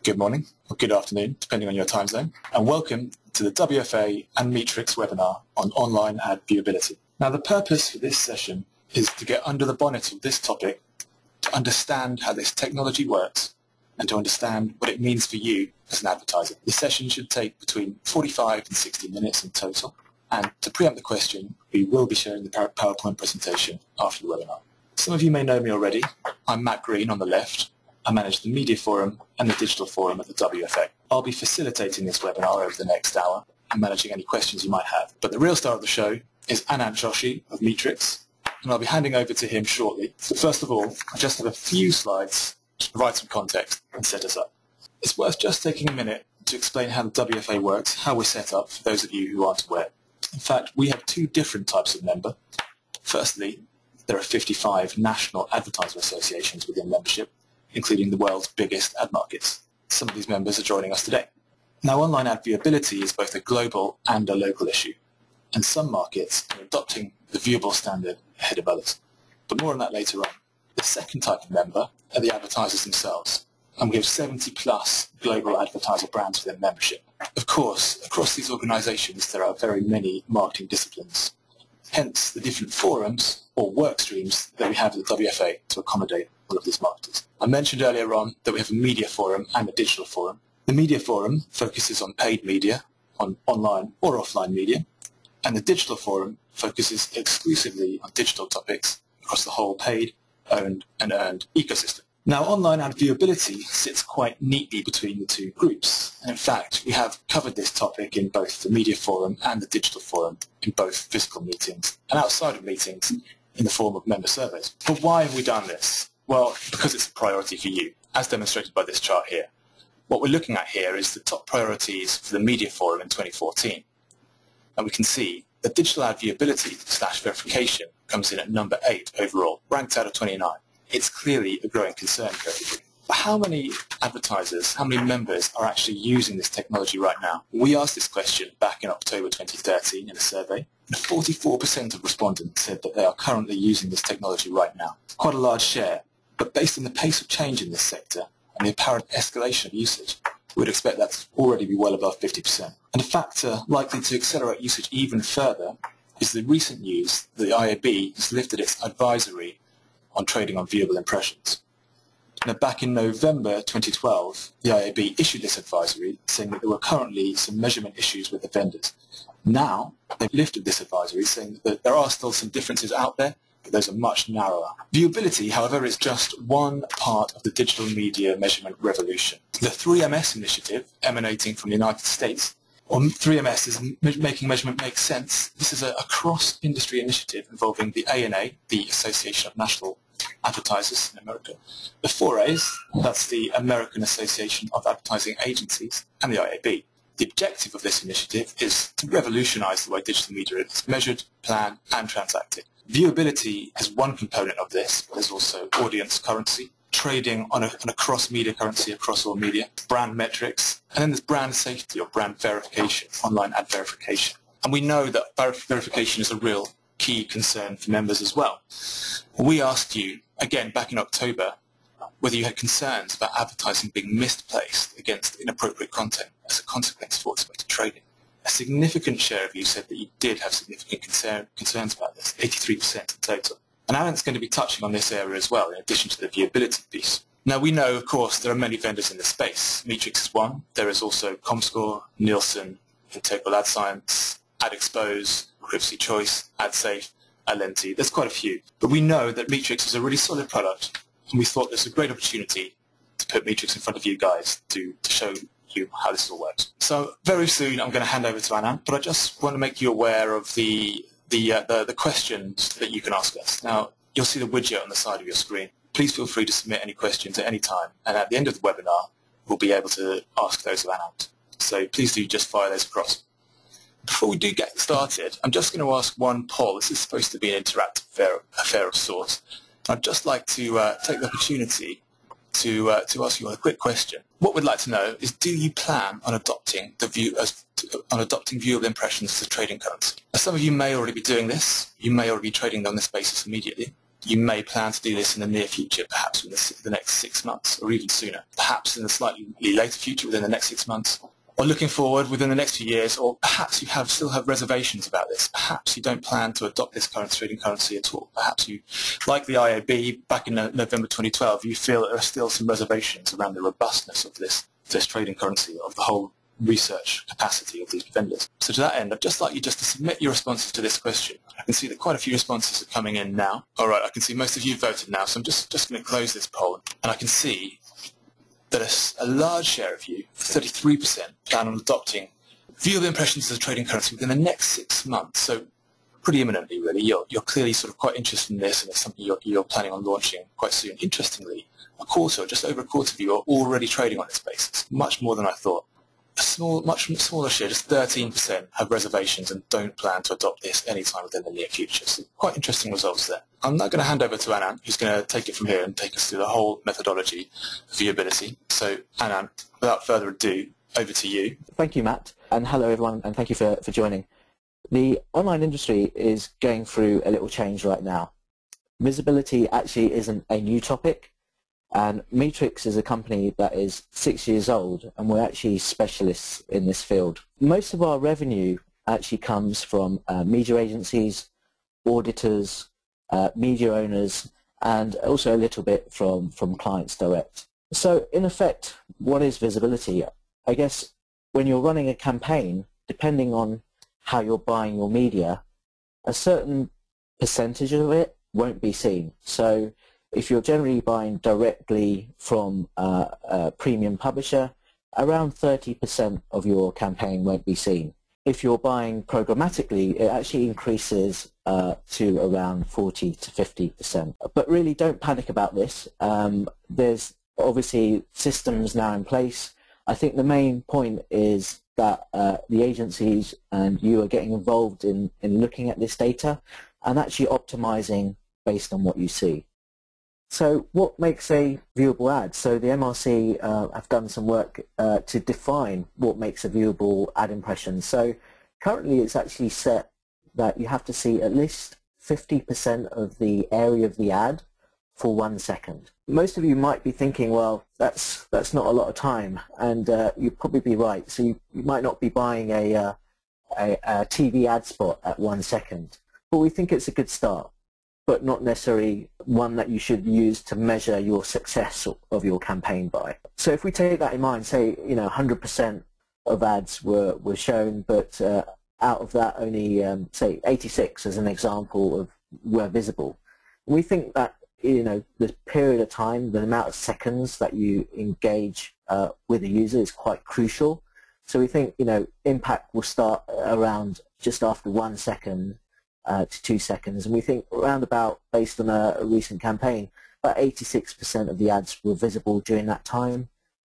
Good morning, or good afternoon, depending on your time zone, and welcome to the WFA and Meetrics webinar on online ad viewability. Now, the purpose for this session is to get under the bonnet of this topic, to understand how this technology works, and to understand what it means for you as an advertiser. The session should take between 45 and 60 minutes in total, and to preempt the question, we will be sharing the PowerPoint presentation after the webinar. Some of you may know me already. I'm Matt Green on the left. I manage the Media Forum and the Digital Forum at the WFA. I'll be facilitating this webinar over the next hour and managing any questions you might have. But the real star of the show is Anant Joshi of Meetrics, and I'll be handing over to him shortly. So first of all, I just have a few slides to provide some context and set us up. It's worth just taking a minute to explain how the WFA works, how we're set up, for those of you who aren't aware. In fact, we have two different types of member. Firstly, there are 55 national advertiser associations within membership, including the world's biggest ad markets. Some of these members are joining us today. Now, online ad viewability is both a global and a local issue, and some markets are adopting the viewable standard ahead of others. But more on that later on. The second type of member are the advertisers themselves, and we have 70+ global advertiser brands within membership. Of course, across these organizations there are very many marketing disciplines, hence the different forums or work streams that we have at the WFA to accommodate all of these marketers. I mentioned earlier on that we have a media forum and a digital forum. The media forum focuses on paid media, on online or offline media, and the digital forum focuses exclusively on digital topics across the whole paid, owned and earned ecosystem. Now, online ad viewability sits quite neatly between the two groups, and in fact we have covered this topic in both the media forum and the digital forum in both physical meetings and outside of meetings in the form of member surveys. But why have we done this? Well, because it's a priority for you, as demonstrated by this chart here. What we're looking at here is the top priorities for the media forum in 2014, and we can see that digital ad viewability/verification comes in at number 8 overall, ranked out of 29. It's clearly a growing concern for everybody. But how many advertisers, how many members are actually using this technology right now? We asked this question back in October 2013 in a survey, and 44% of respondents said that they are currently using this technology right now. Quite a large share, but based on the pace of change in this sector and the apparent escalation of usage, we'd expect that to already be well above 50%. And a factor likely to accelerate usage even further is the recent news that the IAB has lifted its advisory on trading on viewable impressions. Now, back in November 2012, the IAB issued this advisory saying that there were currently some measurement issues with the vendors. Now, they've lifted this advisory saying that there are still some differences out there, but those are much narrower. Viewability, however, is just one part of the digital media measurement revolution. The 3MS initiative, emanating from the United States, or 3MS is Making Measurement Make Sense. This is a cross-industry initiative involving the ANA, the Association of National Advertisers in America, the 4As, that's the American Association of Advertising Agencies, and the IAB. The objective of this initiative is to revolutionize the way digital media is measured, planned, and transacted. Viewability is one component of this, but there's also audience currency, trading on a cross-media currency across all media, brand metrics, and then there's brand safety or brand verification, online ad verification. And we know that verification is a real key concern for members as well. We asked you, again back in October, whether you had concerns about advertising being misplaced against inappropriate content as a consequence of automated trading. A significant share of you said that you did have significant concerns about this, 83% in total. And Anant's going to be touching on this area as well, in addition to the viewability piece. Now, we know, of course, there are many vendors in this space. Meetrics is one. There is also Comscore, Nielsen, Integral Ad Science, AdExpose, Privacy Choice, AdSafe, Alenti. There's quite a few. But we know that Meetrics is a really solid product, and we thought there's a great opportunity to put Meetrics in front of you guys to show you how this all works. So very soon I'm going to hand over to Anant, but I just want to make you aware of the questions that you can ask us. Now, you'll see the widget on the side of your screen. Please feel free to submit any questions at any time, and at the end of the webinar, we'll be able to ask those of Anant. So please do just fire those across. Before we do get started, I'm just going to ask one poll. This is supposed to be an interactive affair of sorts. I'd just like to take the opportunity to ask you a quick question. What we'd like to know is, do you plan on adopting viewable impressions as a trading currency? Now, some of you may already be doing this. You may already be trading on this basis immediately. you may plan to do this in the near future, perhaps within the next 6 months or even sooner, perhaps in the slightly later future within the next 6 months, or looking forward within the next few years, or perhaps you still have reservations about this. Perhaps you don't plan to adopt this current trading currency at all. Perhaps you, like the IAB back in November 2012, you feel there are still some reservations around the robustness of this trading currency, of the whole research capacity of these vendors. So to that end, I'd just like you to submit your responses to this question. I can see that quite a few responses are coming in now. All right, I can see most of you voted now, so I'm just going to close this poll, and I can see that a large share of you, 33%, plan on adopting viewable impressions as a trading currency within the next 6 months. So pretty imminently, really. You're clearly sort of quite interested in this, and it's something you're planning on launching quite soon. Interestingly, just over a quarter of you are already trading on this basis, much more than I thought. Much smaller share, just 13%, have reservations and don't plan to adopt this anytime within the near future. So quite interesting results there. I'm now going to hand over to Anant, who's going to take it from here and take us through the whole methodology of viewability. So Anant, without further ado, over to you. Thank you, Matt, and hello everyone, and thank you for joining. The online industry is going through a little change right now. Visibility actually isn't a new topic. And Meetrics is a company that is 6 years old, and we're actually specialists in this field. Most of our revenue actually comes from media agencies, auditors, media owners, and also a little bit from clients direct. So in effect, what is visibility? I guess when you're running a campaign, depending on how you're buying your media, a certain percentage of it won't be seen. So if you're generally buying directly from a premium publisher, around 30% of your campaign won't be seen. If you're buying programmatically, it actually increases to around 40 to 50%. But really, don't panic about this. There's obviously systems now in place. I think the main point is that the agencies and you are getting involved in looking at this data and actually optimizing based on what you see. So what makes a viewable ad? So the MRC have done some work to define what makes a viewable ad impression. So currently it's actually set that you have to see at least 50% of the area of the ad for 1 second. Most of you might be thinking, well, that's not a lot of time, and you'd probably be right. So you might not be buying a TV ad spot at 1 second, but we think it's a good start, but not necessarily one that you should use to measure your success of your campaign by. So if we take that in mind, say 100% of ads were shown, but out of that only say 86 as an example were visible. We think that the period of time, the amount of seconds that you engage with a user is quite crucial. So we think impact will start around just after 1 second to 2 seconds, and we think around about, based on a recent campaign, about 86% of the ads were visible during that time,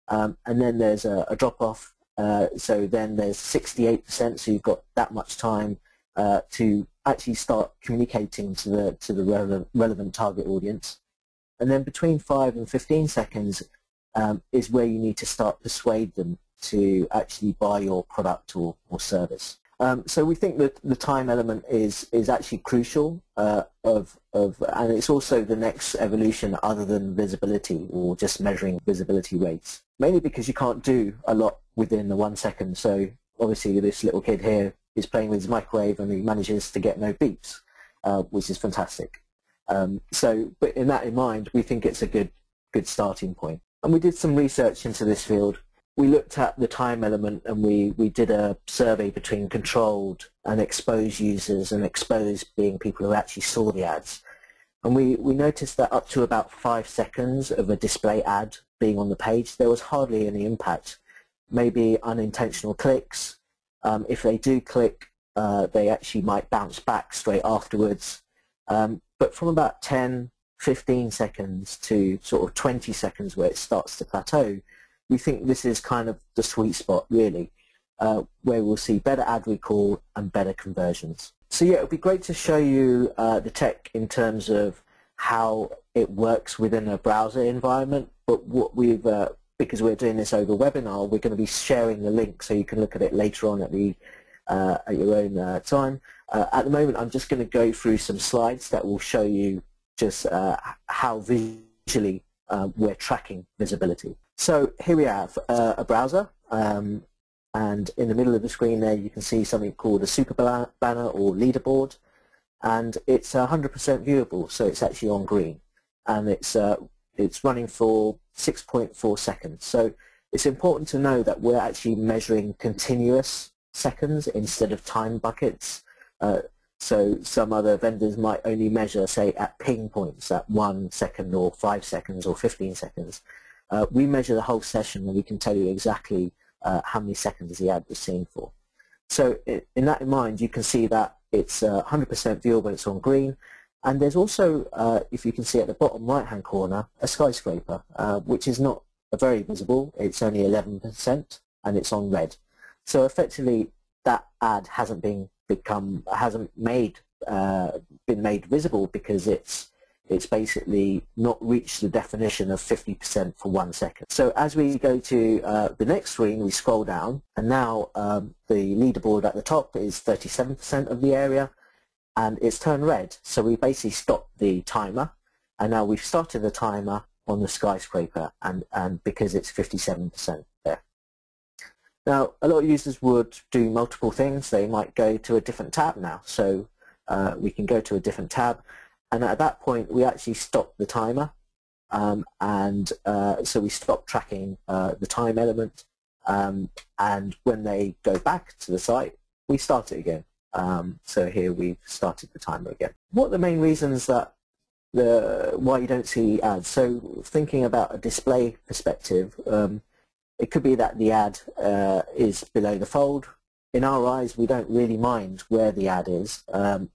and then there's a drop-off, so then there's 68%, so you've got that much time to actually start communicating to the relevant target audience, and then between 5 and 15 seconds is where you need to start persuade them to actually buy your product or service. So we think that the time element is actually crucial, and it's also the next evolution other than visibility or just measuring visibility rates. Mainly because you can't do a lot within the 1 second. So obviously this little kid here is playing with his microwave and he manages to get no beeps, which is fantastic. But in that in mind, we think it's a good starting point. And we did some research into this field. We looked at the time element, and we did a survey between controlled and exposed users, and exposed being people who actually saw the ads. And we noticed that up to about 5 seconds of a display ad being on the page, there was hardly any impact. Maybe unintentional clicks. If they do click, they actually might bounce back straight afterwards. But from about 10, 15 seconds to sort of 20 seconds where it starts to plateau, we think this is kind of the sweet spot, really, where we'll see better ad recall and better conversions. So yeah, it would be great to show you the tech in terms of how it works within a browser environment, but what we've, because we're doing this over webinar, we're going to be sharing the link so you can look at it later on at your own time. At the moment, I'm just going to go through some slides that will show you just how visually we're tracking visibility. So here we have a browser, and in the middle of the screen there you can see something called a super banner or leaderboard, and it's 100% viewable, so it's actually on green, and it's running for 6.4 seconds. So it's important to know that we're actually measuring continuous seconds instead of time buckets. So some other vendors might only measure, say, at ping points, at 1 second or 5 seconds or 15 seconds. We measure the whole session, and we can tell you exactly how many seconds the ad was seen for. So in that in mind, you can see that it's 100% viewable, it's on green. And there's also, if you can see at the bottom right-hand corner, a skyscraper, which is not very visible. It's only 11%, and it's on red. So effectively, that ad hasn't been made visible because it's basically not reached the definition of 50% for 1 second. So as we go to the next screen, we scroll down, and now the leaderboard at the top is 37% of the area, and it's turned red. So we basically stopped the timer, and now we've started the timer on the skyscraper, and because it's 57% there. Now, a lot of users would do multiple things. They might go to a different tab now. So we can go to a different tab, and at that point we actually stop the timer, so we stop tracking the time element, and when they go back to the site, we start it again. So here we've started the timer again. What are the main reasons that why you don't see ads? So thinking about a display perspective, it could be that the ad is below the fold. In our eyes, we don't really mind where the ad is,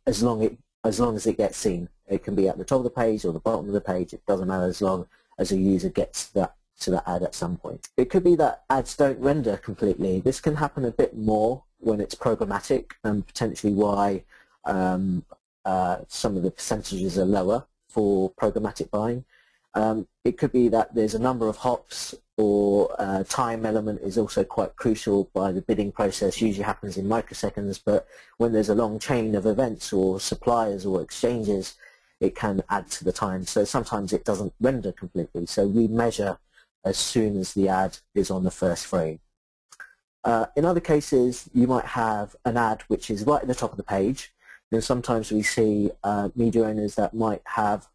as long as it gets seen. It can be at the top of the page or the bottom of the page. It doesn't matter as long as a user gets to that ad at some point. It could be that ads don't render completely. This can happen a bit more when it's programmatic, and potentially why some of the percentages are lower for programmatic buying. It could be that there's a number of hops, or time element is also quite crucial by the bidding process. Usually happens in microseconds, but when there's a long chain of events or suppliers or exchanges, it can add to the time. So sometimes it doesn't render completely. So we measure as soon as the ad is on the first frame. In other cases, you might have an ad which is right at the top of the page. And sometimes we see media owners that might have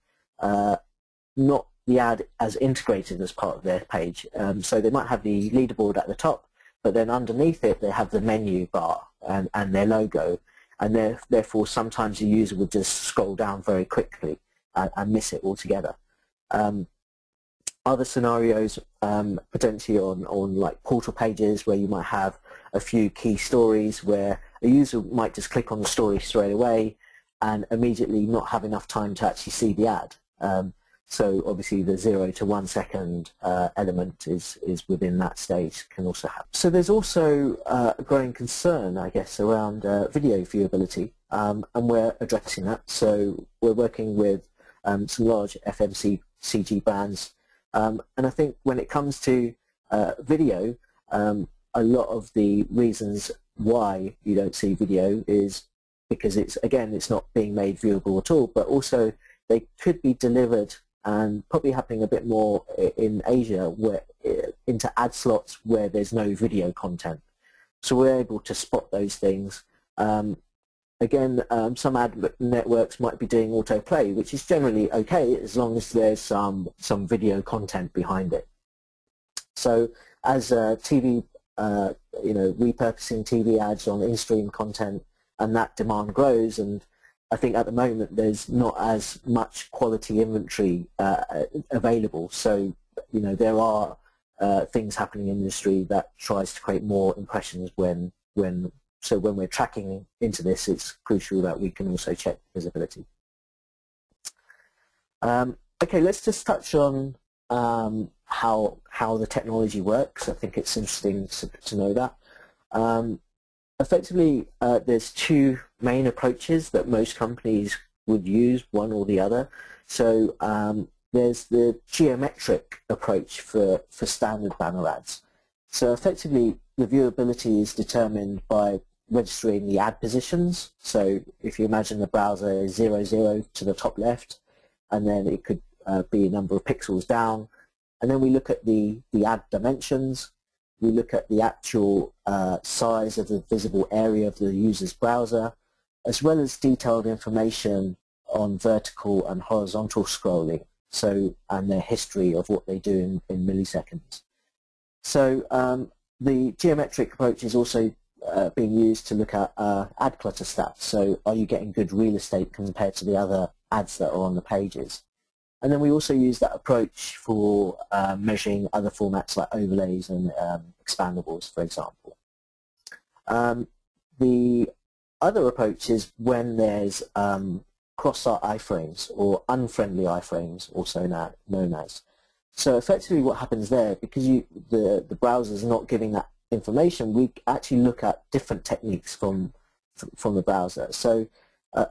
not the ad as integrated as part of their page. So they might have the leaderboard at the top, but then underneath it they have the menu bar and their logo, and therefore sometimes the user would just scroll down very quickly and miss it altogether. Other scenarios, potentially on like portal pages, where you might have a few key stories where a user might just click on the story straight away and immediately not have enough time to actually see the ad. So obviously the 0 to 1 second element is within that stage, can also happen. So there's also a growing concern, I guess, around video viewability, and we're addressing that. So we're working with some large FMCG brands, and I think when it comes to video, a lot of the reasons why you don't see video is because it's not being made viewable at all, but also they could be delivered, and probably happening a bit more in Asia, where into ad slots where there's no video content. So we're able to spot those things. Again, some ad networks might be doing autoplay, which is generally okay as long as there's some video content behind it. So as TV, repurposing TV ads on in-stream content, and that demand grows, and I think at the moment there's not as much quality inventory available. So there are things happening in the industry that tries to create more impressions when we're tracking into this, it's crucial that we can also check visibility. Okay, let's just touch on how the technology works. I think it's interesting to know that. Effectively, there's two main approaches that most companies would use, one or the other. So there's the geometric approach for standard banner ads. So effectively, the viewability is determined by registering the ad positions. So if you imagine the browser is 0, 0 to the top left, and then it could be a number of pixels down. And then we look at the ad dimensions. We look at the actual size of the visible area of the user's browser, as well as detailed information on vertical and horizontal scrolling, and their history of what they do in milliseconds. So the geometric approach is also being used to look at ad clutter stats. So are you getting good real estate compared to the other ads that are on the pages? And then we also use that approach for measuring other formats like overlays and expandables, for example. The other approach is when there's cross-site iframes or unfriendly iframes, also known as. So effectively what happens there, because the browser is not giving that information, we actually look at different techniques from the browser. So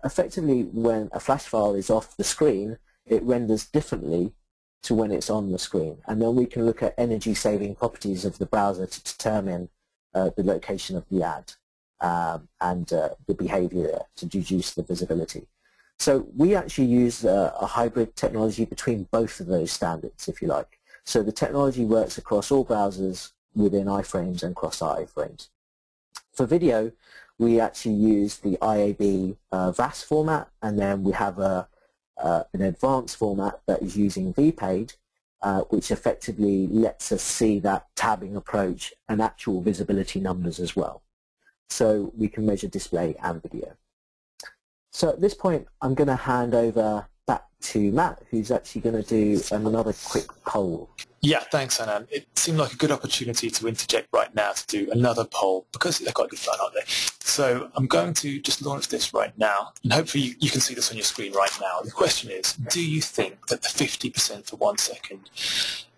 effectively when a flash file is off the screen, it renders differently to when it's on the screen. And then we can look at energy-saving properties of the browser to determine the location of the ad and the behavior to reduce the visibility. So we actually use a hybrid technology between both of those standards, if you like. So the technology works across all browsers within iframes and cross-site iframes. For video, we actually use the IAB VAS format, and then we have an advanced format that is using VPage, which effectively lets us see that tabbing approach and actual visibility numbers as well. So we can measure display and video. So at this point, I'm going to hand over back to Matt, who's actually going to do another quick poll. Yeah, thanks, Anand. It seemed like a good opportunity to interject right now to do another poll, because they're quite good fun, aren't they? So I'm going to just launch this right now, and hopefully you can see this on your screen right now. The question is, do you think that the 50% for 1 second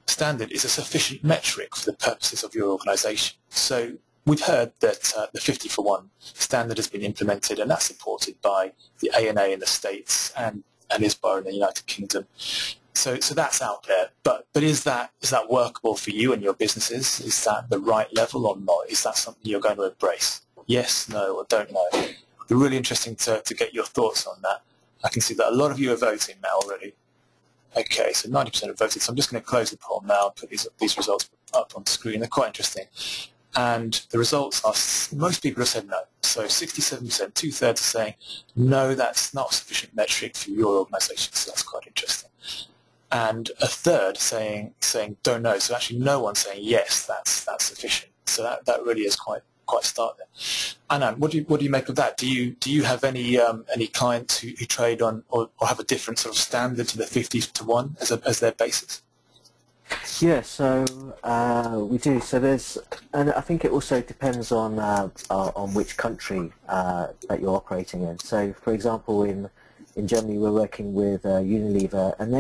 standard is a sufficient metric for the purposes of your organization? So we've heard that the 50 for 1 standard has been implemented, and that's supported by the ANA in the States and ISBA in the United Kingdom. So that's out there, but is that workable for you and your businesses? Is that the right level or not? Is that something you're going to embrace? Yes, no, or don't know? It'd be really interesting to get your thoughts on that. I can see that a lot of you are voting now already. Okay, so 90% have voted. So I'm just going to close the poll now and put these results up on the screen. They're quite interesting. And the results are, most people have said no. So 67%, two-thirds are saying, no, that's not a sufficient metric for your organization. So that's quite interesting. And a third saying don't know. So actually no one saying yes, that's sufficient. So that really is quite stark there. Anand, what do you make of that? Do you have any clients who trade on or have a different sort of standard to the 50 to 1 as their basis? Yeah, so we do. So and I think it also depends on which country that you're operating in. So, for example, in Germany, we're working with Unilever, and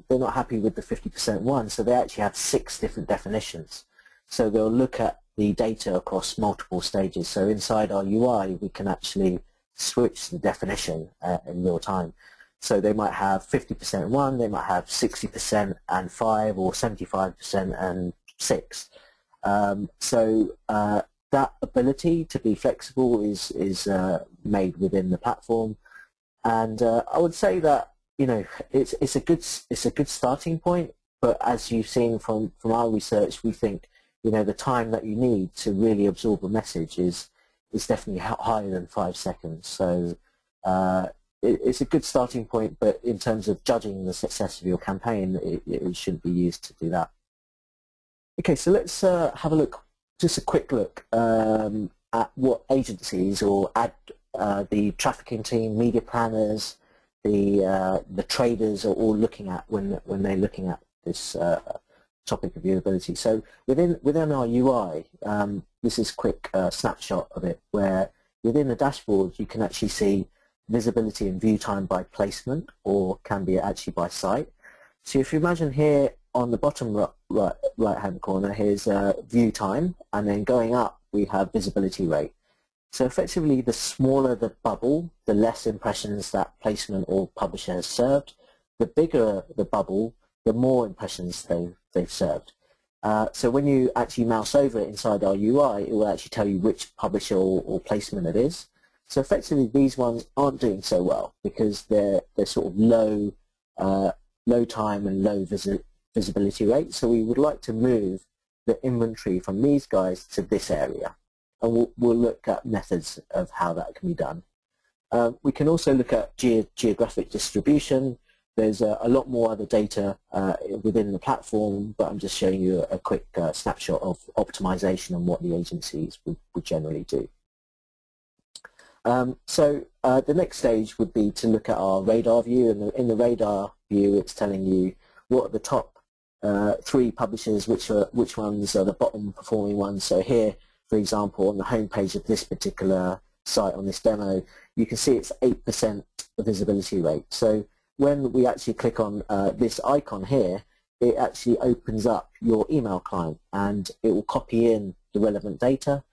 they're not happy with the 50% one, so they actually have 6 different definitions. So they'll look at the data across multiple stages. So inside our UI, we can actually switch the definition in real time. So they might have 50% 1, they might have 60% and 5, or 75% and 6. So that ability to be flexible is made within the platform, and I would say that it's a good starting point. But as you've seen from our research, we think the time that you need to really absorb a message is definitely higher than 5 seconds. So it's a good starting point, but in terms of judging the success of your campaign, it shouldn't be used to do that. Okay, so let's have a look, just a quick look at what agencies or the trafficking team, media planners, the traders are all looking at when they're looking at this topic of viewability. So within our UI, this is a quick snapshot of it, where within the dashboard you can actually see visibility and view time by placement, or can be actually by site. So if you imagine here on the bottom right hand corner, here's view time, and then going up we have visibility rate. So effectively, the smaller the bubble, the less impressions that placement or publisher has served. The bigger the bubble, the more impressions they've served. So when you actually mouse over it inside our UI, it will actually tell you which publisher or placement it is. So effectively, these ones aren't doing so well because they're sort of low low time and low visibility rate. So we would like to move the inventory from these guys to this area. And we'll look at methods of how that can be done. We can also look at geographic distribution. There's a lot more other data within the platform, but I'm just showing you a quick snapshot of optimization and what the agencies would generally do. So the next stage would be to look at our radar view, and in the radar view it's telling you what are the top 3 publishers, which ones are the bottom performing ones. So here, for example, on the home page of this particular site on this demo, you can see it's 8% visibility rate. So when we actually click on this icon here, it actually opens up your email client and it will copy in the relevant data.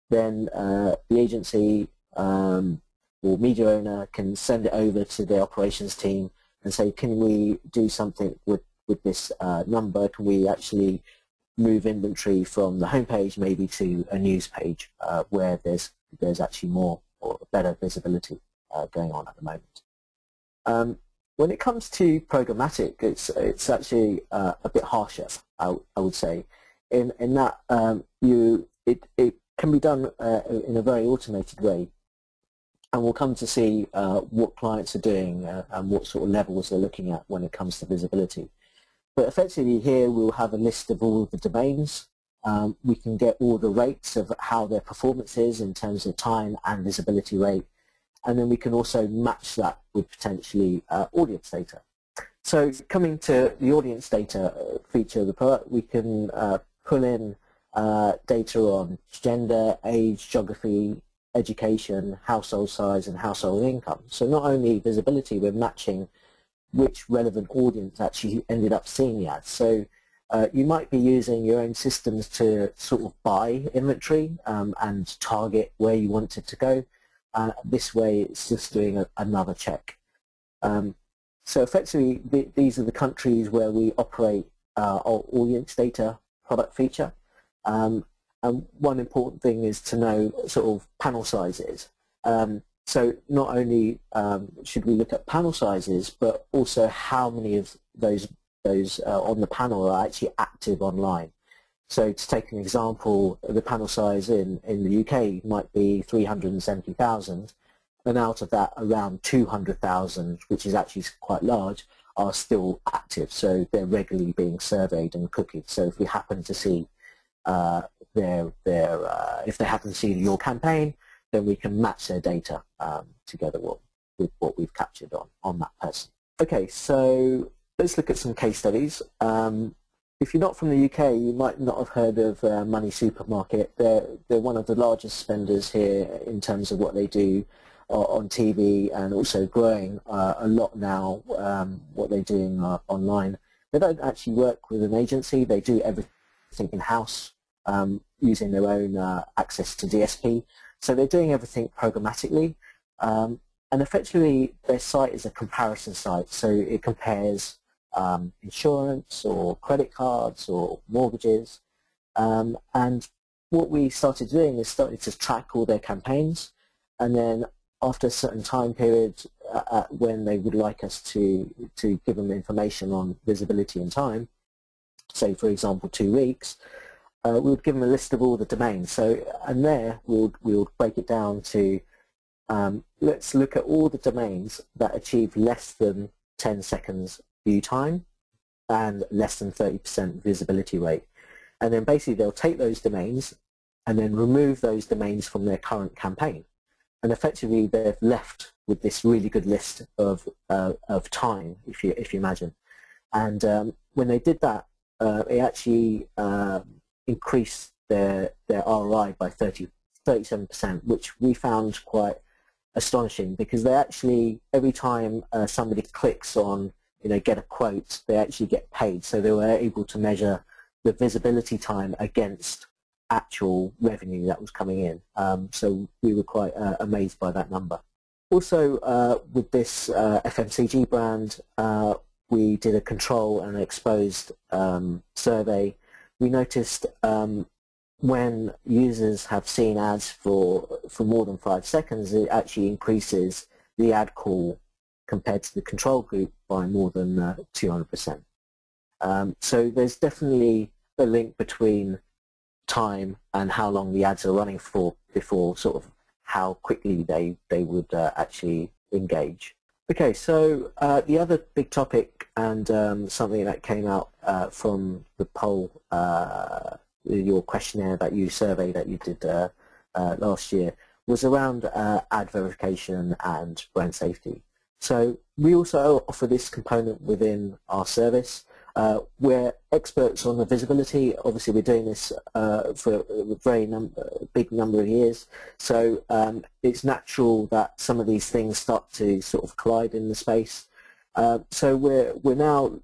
Then the agency or media owner can send it over to the operations team and say, can we do something with this number? Can we actually move inventory from the homepage maybe to a news page where there's actually more or better visibility going on at the moment. When it comes to programmatic, it's actually a bit harsher, I would say, in that it can be done in a very automated way, and we'll come to see what clients are doing and what sort of levels they're looking at when it comes to visibility. But effectively here we'll have a list of all of the domains. We can get all the rates of how their performance is in terms of time and visibility rate, and then we can also match that with potentially audience data. So coming to the audience data feature of the product, we can pull in data on gender, age, geography, education, household size and household income. So not only visibility, we're matching which relevant audience actually ended up seeing the ads. So you might be using your own systems to sort of buy inventory and target where you want it to go. This way it's just doing another check. So effectively these are the countries where we operate our audience data product feature. And one important thing is to know sort of panel sizes. So not only should we look at panel sizes, but also how many of those on the panel are actually active online. So to take an example, the panel size in the UK might be 370,000, and out of that around 200,000, which is actually quite large, are still active. So they're regularly being surveyed and cookied. So if we happen to see if they happen to see your campaign, then we can match their data together with what we've captured on that person. Okay, so let's look at some case studies. If you're not from the UK, you might not have heard of Money Supermarket. They're one of the largest spenders here in terms of what they do on TV, and also growing a lot now what they're doing online. They don't actually work with an agency. They do everything in-house using their own access to DSP. So they're doing everything programmatically. And effectively, their site is a comparison site. So it compares insurance or credit cards or mortgages, and what we started doing is started to track all their campaigns, and then after a certain time period when they would like us to give them information on visibility and time, say for example 2 weeks, we would give them a list of all the domains. So and there we'll break it down to let's look at all the domains that achieve less than 10 seconds view time and less than 30% visibility rate. And then basically they'll take those domains and then remove those domains from their current campaign. And effectively they've left with this really good list of time, if you imagine. And when they did that, it actually increased their ROI by 37%, which we found quite astonishing, because they actually, every time somebody clicks on get a quote, they actually get paid. So they were able to measure the visibility time against actual revenue that was coming in. So we were quite amazed by that number. Also, with this FMCG brand, we did a control and exposed survey. We noticed when users have seen ads for more than 5 seconds, it actually increases the ad call compared to the control group by more than 200%. So there's definitely a link between time and how long the ads are running for before sort of how quickly they would actually engage. Okay, so the other big topic and something that came out from the poll, your questionnaire survey that you did last year, was around ad verification and brand safety. So we also offer this component within our service. We're experts on the visibility. Obviously, we're doing this for a very big number of years. So it's natural that some of these things start to sort of collide in the space. So we're now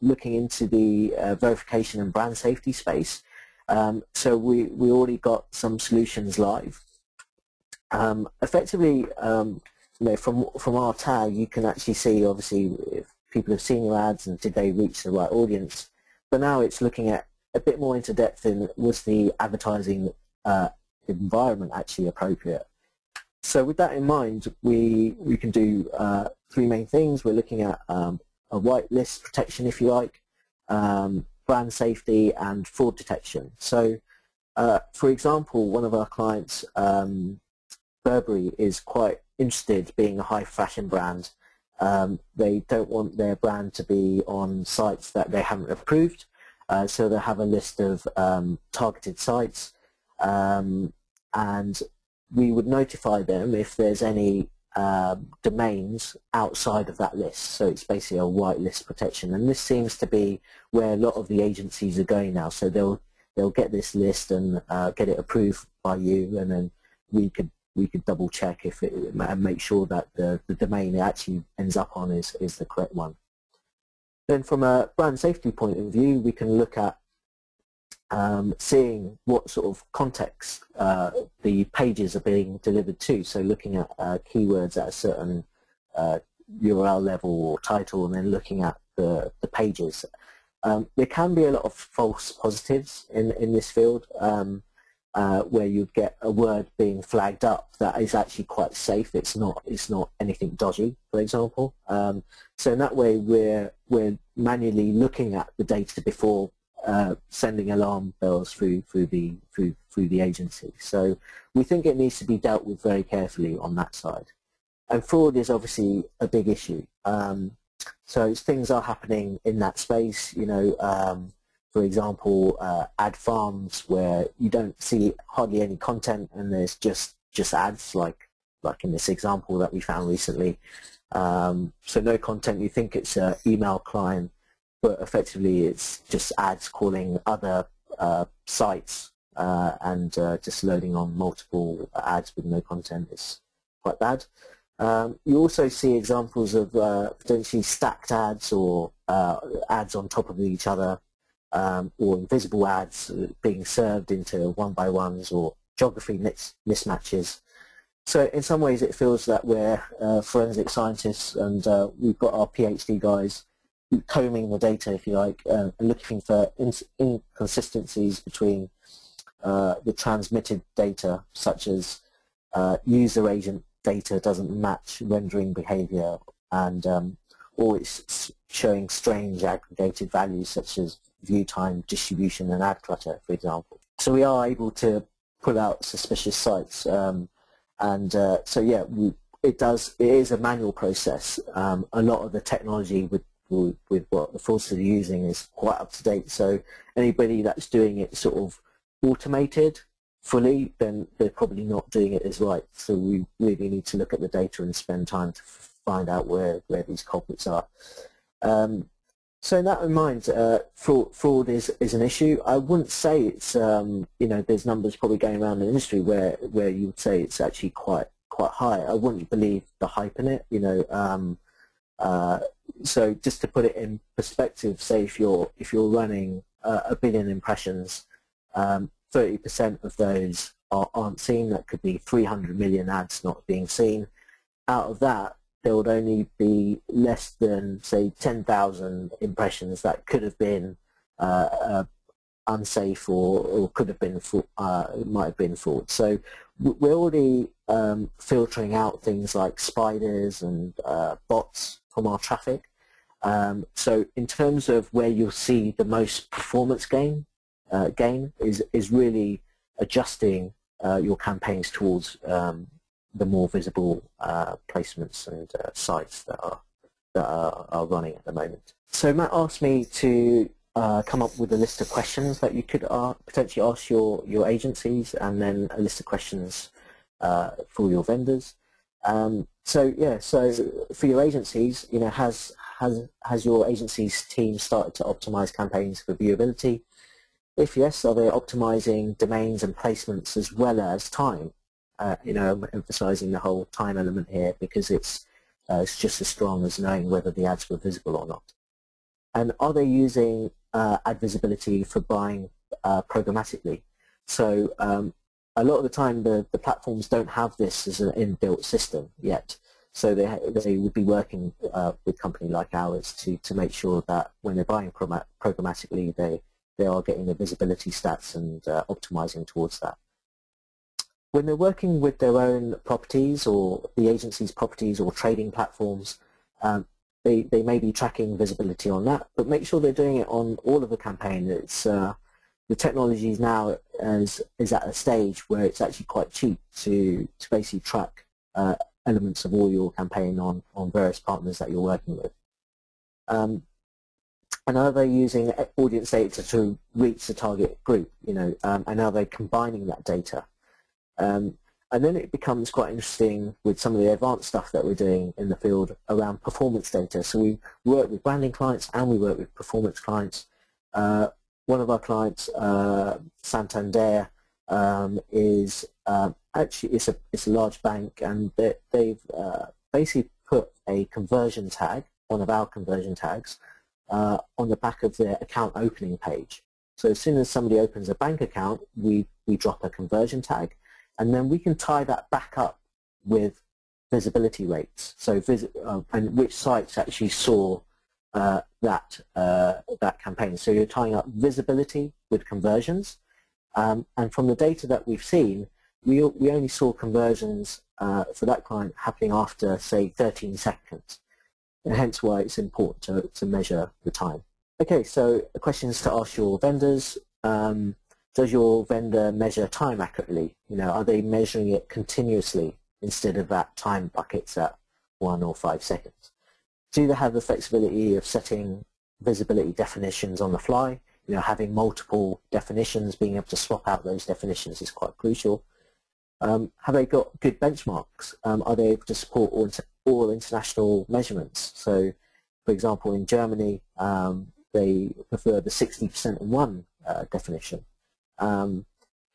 looking into the verification and brand safety space. So we already got some solutions live. Effectively, you know, from our tag, you can actually see obviously if people have seen your ads and did they reach the right audience. But now it's looking at a bit more into depth in was the advertising environment actually appropriate. So with that in mind, we can do three main things. We're looking at a whitelist protection, if you like, brand safety, and fraud detection. So for example, one of our clients, Burberry, is quite interested, being a high fashion brand. They don't want their brand to be on sites that they haven't approved, so they have a list of targeted sites, and we would notify them if there's any domains outside of that list. So it's basically a whitelist protection, and this seems to be where a lot of the agencies are going now. So they'll get this list and get it approved by you, and then we could double check if it, and make sure that the domain it actually ends up on is the correct one. Then from a brand safety point of view, we can look at seeing what sort of context the pages are being delivered to. So looking at keywords at a certain URL level or title, and then looking at the pages. There can be a lot of false positives in this field. Where you'd get a word being flagged up that is actually quite safe. It's not anything dodgy, for example. So in that way, we're manually looking at the data before sending alarm bells through the agency. So we think it needs to be dealt with very carefully on that side. And fraud is obviously a big issue. So things are happening in that space. You know. For example, ad farms where you don't see hardly any content and there's just ads, like in this example that we found recently. So no content, you think it's an email client, but effectively it's just ads calling other sites and just loading on multiple ads with no content. Is quite bad. You also see examples of potentially stacked ads or ads on top of each other. Or invisible ads being served into one-by-ones or geography mismatches. So in some ways it feels that we're forensic scientists, and we've got our PhD guys combing the data, if you like, and looking for inconsistencies between the transmitted data, such as user agent data doesn't match rendering behavior, and or it's showing strange aggregated values such as view time, distribution, and ad clutter, for example. So we are able to pull out suspicious sites, so yeah, it is a manual process. A lot of the technology with what the fraudsters are using is quite up to date. So anybody that's doing it sort of automated fully, then they're probably not doing it as right. So we really need to look at the data and spend time to find out where these culprits are. So in that in mind, fraud is an issue. I wouldn't say it's you know, there's numbers probably going around the industry where you would say it's actually quite high. I wouldn't believe the hype in it. You know, so just to put it in perspective, say if you're running 1 billion impressions, 30% of those aren't seen. That could be 300 million ads not being seen. Out of that, there would only be less than, say, 10,000 impressions that could have been unsafe or could have been might have been fraud. So we're already filtering out things like spiders and bots from our traffic. So in terms of where you'll see the most performance gain is really adjusting your campaigns towards the more visible placements and sites that are running at the moment. So Matt asked me to come up with a list of questions that you could potentially ask your agencies, and then a list of questions for your vendors. So for your agencies, has your agency's team started to optimize campaigns for viewability? If yes, are they optimizing domains and placements as well as time? I'm emphasizing the whole time element here because it's just as strong as knowing whether the ads were visible or not. And are they using ad visibility for buying programmatically? So a lot of the time the platforms don't have this as an inbuilt system yet. So they would be working with a company like ours to make sure that when they're buying programmatically, they are getting the visibility stats and optimizing towards that. When they're working with their own properties or the agency's properties or trading platforms, they may be tracking visibility on that, but make sure they're doing it on all of the campaign. It's the technology is now is at a stage where it's actually quite cheap to basically track elements of all your campaign on various partners that you're working with. And are they using audience data to reach the target group? And are they combining that data? And then it becomes quite interesting with some of the advanced stuff that we're doing in the field around performance data. So we work with branding clients and we work with performance clients. One of our clients, Santander, is actually it's a large bank, and they've basically put a conversion tag, one of our conversion tags, on the back of their account opening page. So as soon as somebody opens a bank account, we drop a conversion tag, and then we can tie that back up with visibility rates. So and which sites actually saw that campaign. So you're tying up visibility with conversions, and from the data that we've seen, we only saw conversions for that client happening after, say, 13 seconds. And hence why it's important to measure the time. Okay, so questions to ask your vendors. Does your vendor measure time accurately? Are they measuring it continuously instead of at time buckets at 1 or 5 seconds? Do they have the flexibility of setting visibility definitions on the fly? Having multiple definitions, being able to swap out those definitions is quite crucial. Have they got good benchmarks? Are they able to support all international measurements? So, for example, in Germany, they prefer the 60% in one definition. Can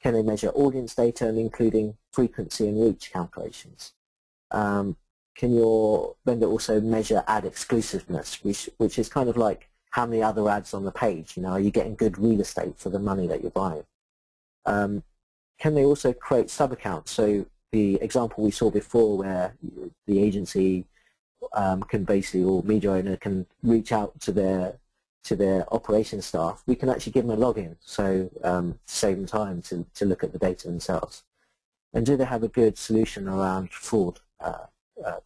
they measure audience data and including frequency and reach calculations? Can your vendor also measure ad exclusiveness, which is kind of like how many other ads on the page? Are you getting good real estate for the money that you're buying? Can they also create sub-accounts? So the example we saw before where the agency can basically, or media owner can reach out to their operations staff, we can actually give them a login, so save them time to look at the data themselves. And do they have a good solution around fraud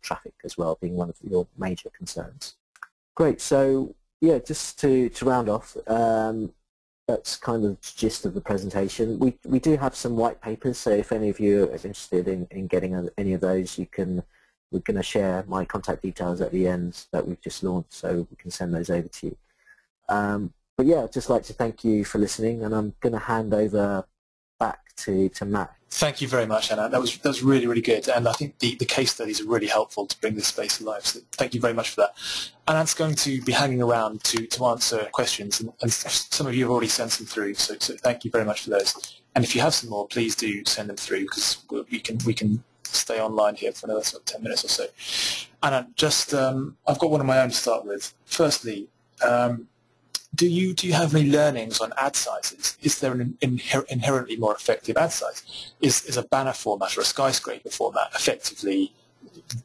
traffic as well, being one of your major concerns? Great, so yeah, just to round off, that's kind of the gist of the presentation. We do have some white papers, so if any of you are interested in getting any of those, we're going to share my contact details at the end that we've just launched, so we can send those over to you. But yeah, I'd just like to thank you for listening, and I'm going to hand over back to Matt. Thank you very much, Anna. That was really, really good, and I think the case studies are really helpful to bring this space alive, so thank you very much for that. Anant's going to be hanging around to answer questions, and some of you have already sent some through, so thank you very much for those. And if you have some more, please do send them through, because we can stay online here for another sort of 10 minutes or so. Anant, just I've got one of my own to start with. Firstly, do you have any learnings on ad sizes? Is there an inherently more effective ad size? Is a banner format or a skyscraper format effectively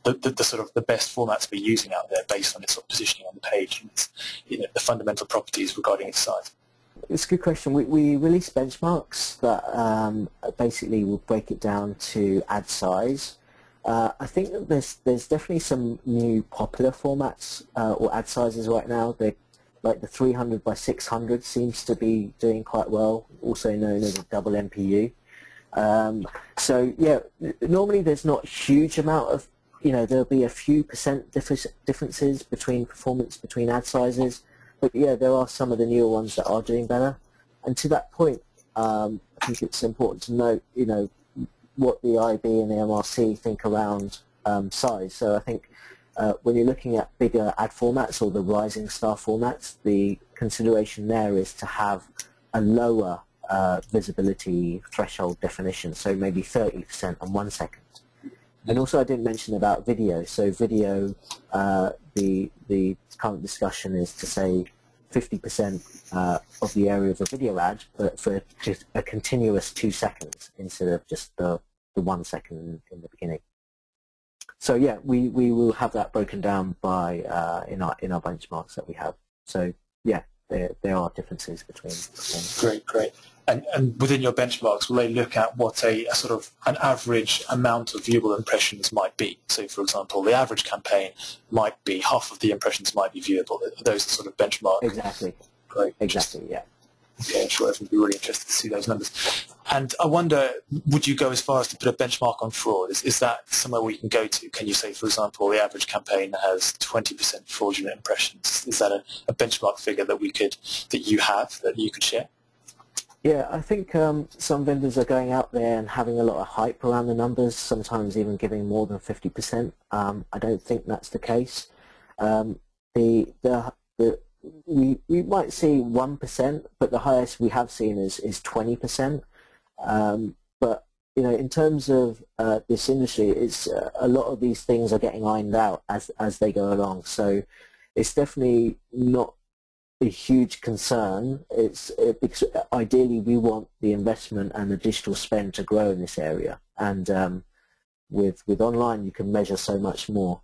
the sort of the best format to be using out there based on its sort of positioning on the page and its, the fundamental properties regarding its size? it's a good question. We release benchmarks that basically will break it down to ad size. I think that there's definitely some new popular formats or ad sizes right now. Like the 300 by 600 seems to be doing quite well, also known as a double MPU. So yeah, normally there's not a huge amount of, there'll be a few percent differences between performance between ad sizes, but yeah, there are some of the newer ones that are doing better. And to that point, I think it's important to note, what the IB and the MRC think around size. So I think when you're looking at bigger ad formats or the rising star formats, the consideration there is to have a lower visibility threshold definition, so maybe 30% on 1 second. And also I didn't mention about video. So video, the current discussion is to say 50% of the area of a video ad, but for just a continuous 2 seconds instead of just the 1 second in the beginning. So yeah, we will have that broken down by in our benchmarks that we have. So yeah, there are differences between. Great. And within your benchmarks, will they look at what a sort of an average amount of viewable impressions might be? So, for example, the average campaign might be half of the impressions might be viewable. Those are sort of benchmarks. Exactly. Great. Exactly. Yeah. Okay, I'm sure everyone would be really interested to see those numbers. And I wonder, would you go as far as to put a benchmark on fraud? Is that somewhere we can go to? Can you say, for example, the average campaign has 20% fraudulent impressions? Is that a benchmark figure that you have that you could share? Yeah, I think some vendors are going out there and having a lot of hype around the numbers, sometimes even giving more than 50%. I don't think that's the case. We might see 1%, but the highest we have seen is 20%. But in terms of this industry, it's a lot of these things are getting ironed out as they go along. So it's definitely not a huge concern. Because ideally we want the investment and the digital spend to grow in this area, and with online you can measure so much more.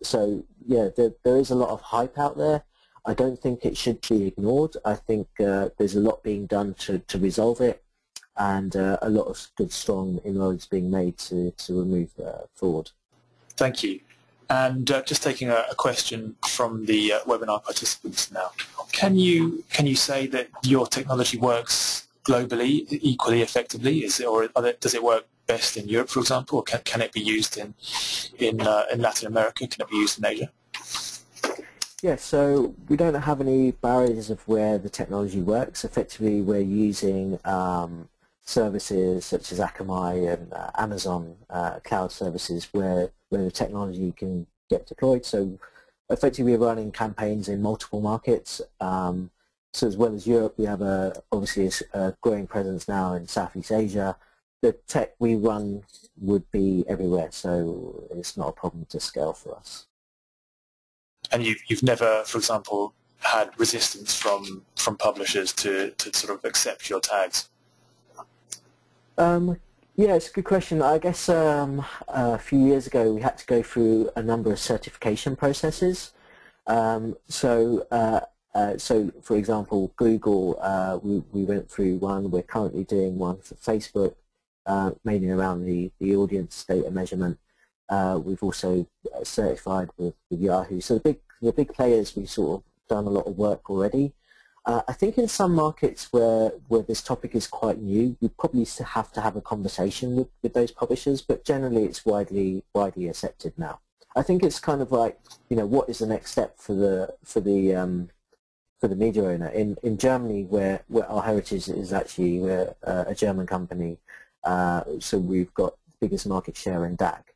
So yeah, there is a lot of hype out there. I don't think it should be ignored. I think there's a lot being done to resolve it, and a lot of good, strong inroads being made to remove fraud. Thank you. And just taking a question from the webinar participants now. Can you say that your technology works globally equally effectively? Does it work best in Europe, for example, or can it be used in Latin America? Can it be used in Asia? Yeah, so we don't have any barriers of where the technology works. Effectively, we're using services such as Akamai and Amazon cloud services where the technology can get deployed. So effectively, we're running campaigns in multiple markets. So as well as Europe, we have obviously a growing presence now in Southeast Asia. The tech we run would be everywhere, so it's not a problem to scale for us. And you've never, for example, had resistance from publishers to sort of accept your tags? Yeah, it's a good question. I guess a few years ago we had to go through a number of certification processes. So for example, Google, we went through one. We're currently doing one for Facebook, mainly around the audience data measurement. We've also certified with Yahoo. So the big players, we've sort of done a lot of work already. I think in some markets where this topic is quite new, we probably still have to have a conversation with those publishers, but generally it's widely accepted now. I think it's kind of like, what is the next step for the media owner? In Germany, where our heritage is actually, we're a German company, so we've got the biggest market share in DACH.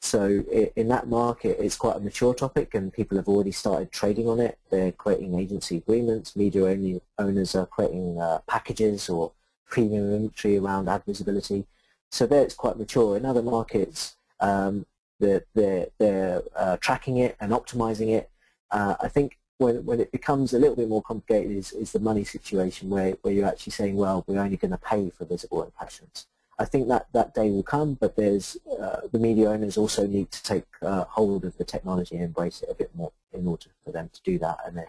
So in that market, it's quite a mature topic, and people have already started trading on it. They're creating agency agreements. Media owners are creating packages or premium inventory around ad visibility. So there it's quite mature. In other markets, they're tracking it and optimizing it. I think when it becomes a little bit more complicated is the money situation where you're actually saying, well, we're only going to pay for visible impressions. I think that day will come, but there's the media owners also need to take hold of the technology and embrace it a bit more in order for them to do that, and then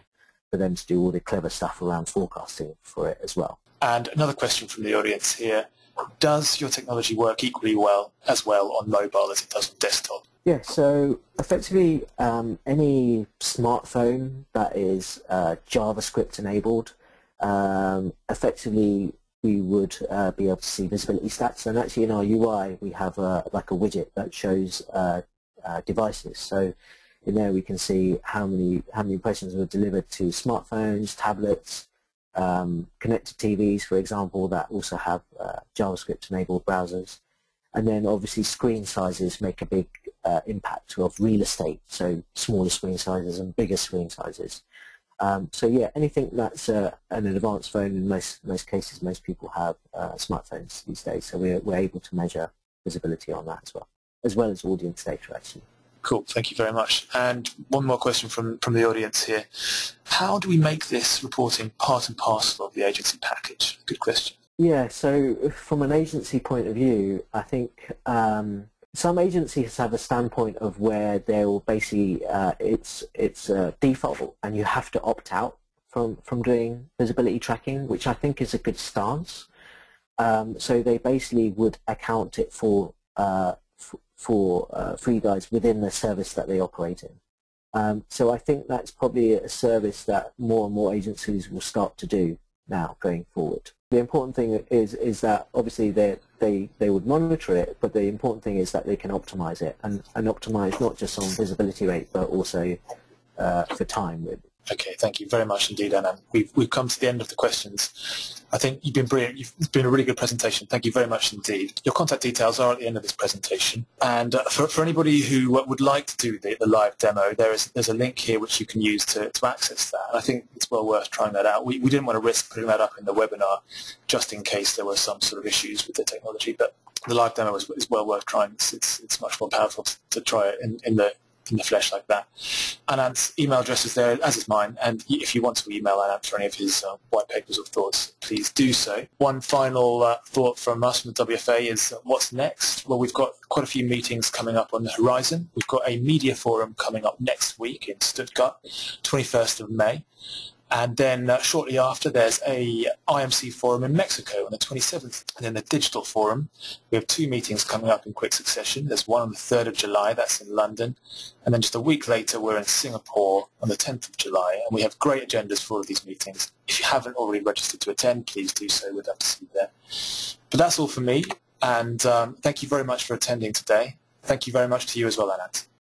for them to do all the clever stuff around forecasting for it as well. And another question from the audience here. Does your technology work equally well on mobile as it does on desktop? Yeah, so effectively any smartphone that is JavaScript enabled, effectively we would be able to see visibility stats. And actually in our UI we have like a widget that shows devices. So in there we can see how many impressions were delivered to smartphones, tablets, connected TVs, for example, that also have JavaScript-enabled browsers. And then obviously screen sizes make a big impact of real estate, so smaller screen sizes and bigger screen sizes. So yeah, anything that's an advanced phone, in most cases, most people have smartphones these days, so we're able to measure visibility on that as well as audience data, actually. Cool, thank you very much. And one more question from the audience here. How do we make this reporting part and parcel of the agency package? Good question. Yeah, so from an agency point of view, I think some agencies have a standpoint of where they will basically, it's default and you have to opt out from doing visibility tracking, which I think is a good stance. So they basically would account it for you guys within the service that they operate in. So I think that's probably a service that more and more agencies will start to do now going forward. The important thing is that obviously they would monitor it, but the important thing is that they can optimize it and optimize not just on visibility rate but also for time. Okay, thank you very much indeed, Anand. We've come to the end of the questions. I think you've been brilliant. It's been a really good presentation. Thank you very much indeed. Your contact details are at the end of this presentation. And for anybody who would like to do the live demo, there's a link here which you can use to access that. And I think it's well worth trying that out. We didn't want to risk putting that up in the webinar just in case there were some sort of issues with the technology, but the live demo is well worth trying. It's much more powerful to try it in the flesh like that. Anant's email address is there, as is mine, and if you want to email Anant for any of his white papers or thoughts, please do so. One final thought from us from the WFA is what's next? Well, we've got quite a few meetings coming up on the horizon. We've got a media forum coming up next week in Stuttgart, 21st of May. And then shortly after, there's a IMC forum in Mexico on the 27th. And then the digital forum, we have two meetings coming up in quick succession. There's one on the 3rd of July, that's in London. And then just a week later, we're in Singapore on the 10th of July. And we have great agendas for all of these meetings. If you haven't already registered to attend, please do so. We'd love to see you there. But that's all for me. And thank you very much for attending today. Thank you very much to you as well, Anant.